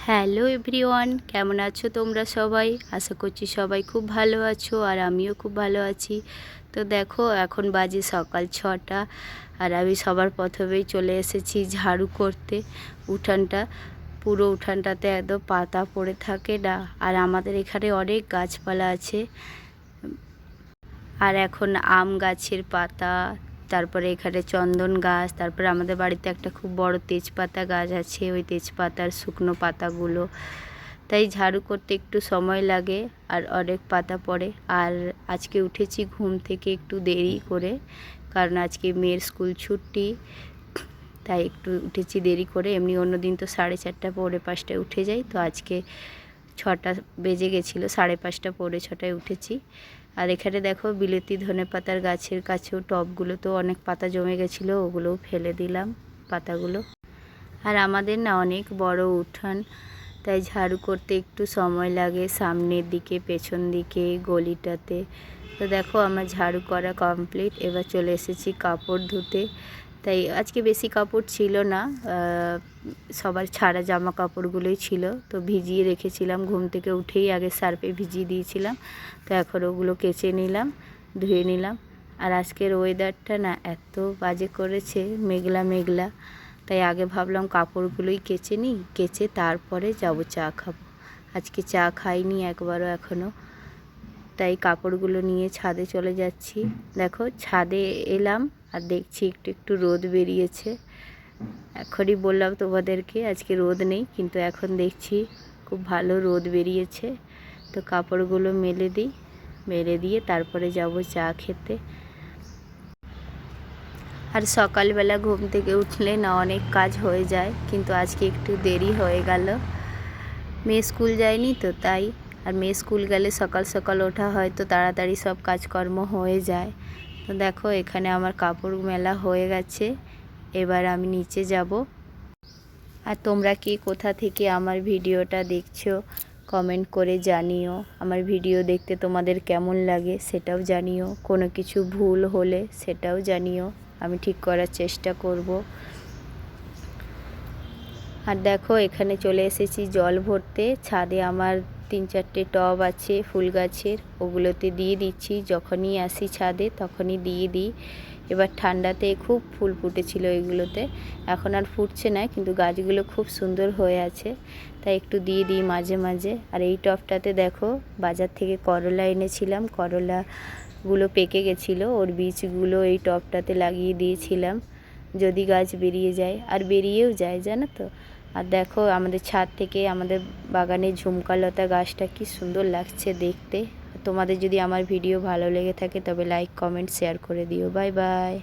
Hello everyone, কেমন আছো তোমরা সবাই? আশা করছি সবাই খুব ভালো আছো আর আমিও খুব ভালো আছি। তো দেখো, এখন বাজে সকাল 6টা আর আমি সবার প্রথমেই চলে এসেছি ঝাড়ু করতে। উঠানটা, পুরো উঠানটাতে একদম পাতা পড়ে থাকে না, আর আমাদের এখানে অনেক গাছপালা আছে। আর এখন আম গাছের পাতা, তারপরে এখানে চন্দন গাছ, তারপরে আমাদের বাড়িতে একটা খুব বড় তেজপাতা গাছ আছে, ওই তেজপাতার শুকনো পাতাগুলো। তাই ঝাড়ু করতে একটু সময় লাগে আর অনেক পাতা পড়ে। আর আজকে উঠেছি ঘুম থেকে একটু দেরি করে, কারণ আজকে মেয়ের স্কুল ছুটি, তাই একটু উঠেছি দেরি করে। এমনি অন্য দিন তো 4:30 পৌনে 5টায় উঠে যাই, তো আজকে 6টা বেজে গেছিলো, 5:30 পৌনে 6টায় উঠেছি। আর এখানে দেখো বিলেতি ধনেপাতার গাছের কাছেও টবগুলো তো অনেক পাতা জমে গেছিলো, ওগুলোও ফেলে দিলাম পাতাগুলো। আর আমাদের না অনেক বড় উঠান, তাই ঝাড়ু করতে একটু সময় লাগে, সামনের দিকে পেছন দিকে গলিটাতে। তো দেখো আমার ঝাড়ু করা কমপ্লিট। এবার চলে এসেছি কাপড় ধুতে। তাই আজকে বেশি কাপড় ছিল না, সবার ছাড়া জামা কাপড়গুলোই ছিল, তো ভিজিয়ে রেখেছিলাম। ঘুম থেকে উঠেই আগে সার্ফে ভিজিয়ে দিয়েছিলাম, তো এখন ওগুলো কেচে নিলাম, ধুয়ে নিলাম। আর আজকের ওয়েদারটা না এত বাজে করেছে, মেঘলা মেঘলা, তাই আগে ভাবলাম কাপড়গুলোই কেচে নিই, কেচে তারপরে যাব চা খাবো। আজকে চা খাইনি একবারও এখনও, তাই কাপড়গুলো নিয়ে ছাদে চলে যাচ্ছি। দেখো ছাদে এলাম আর দেখছি একটু একটু রোদ বেরিয়েছে। এখনই বললাম তোমাদেরকে আজকে রোদ নেই, কিন্তু এখন দেখছি খুব ভালো রোদ বেরিয়েছে। তো কাপড়গুলো মেলে দিই, মেলে দিয়ে তারপরে যাব চা খেতে। আর সকালবেলা ঘুম থেকে উঠলে না অনেক কাজ হয়ে যায়, কিন্তু আজকে একটু দেরি হয়ে গেল। মেয়ে স্কুল যায়নি তো তাই। আর মেয়ে স্কুল গেলে সকাল সকাল ওঠা হয়, তো তাড়াতাড়ি সব কাজকর্ম হয়ে যায়। তো দেখো এখানে আমার কাপড় মেলা হয়ে গেছে, এবার আমি নিচে যাব। আর তোমরা কি কোথা থেকে আমার ভিডিওটা দেখছো কমেন্ট করে জানিও। আমার ভিডিও দেখতে তোমাদের কেমন লাগে সেটাও জানিও, কোনো কিছু ভুল হলে সেটাও জানিও, আমি ঠিক করার চেষ্টা করব। আর দেখো এখানে চলে এসেছি জল ভরতে। ছাদে আমার 3-4টে টব আছে ফুল গাছের, ওগুলোতে দিয়ে দিচ্ছি। যখনই আসি ছাদে তখনই দিয়ে দিই। এবার ঠান্ডাতে খুব ফুল ফুটেছিল এগুলোতে, এখন আর ফুটছে না, কিন্তু গাছগুলো খুব সুন্দর হয়ে আছে, তাই একটু দিয়ে দিই মাঝে মাঝে। আর এই টবটাতে দেখো বাজার থেকে করলা এনেছিলাম, করলাগুলো পেকে গেছিলো, ওর বীজগুলো এই টবটাতে লাগিয়ে দিয়েছিলাম, যদি গাছ বেরিয়ে যায়। আর বেরিয়েও যায় জানো তো। আর দেখো আমাদের ছাদ থেকে আমাদের বাগানের ঝুমকালতা গাছটা কি সুন্দর লাগছে দেখতে। তোমাদের যদি আমার ভিডিও ভালো লেগে থাকে তবে লাইক কমেন্ট শেয়ার করে দিও। Bye bye.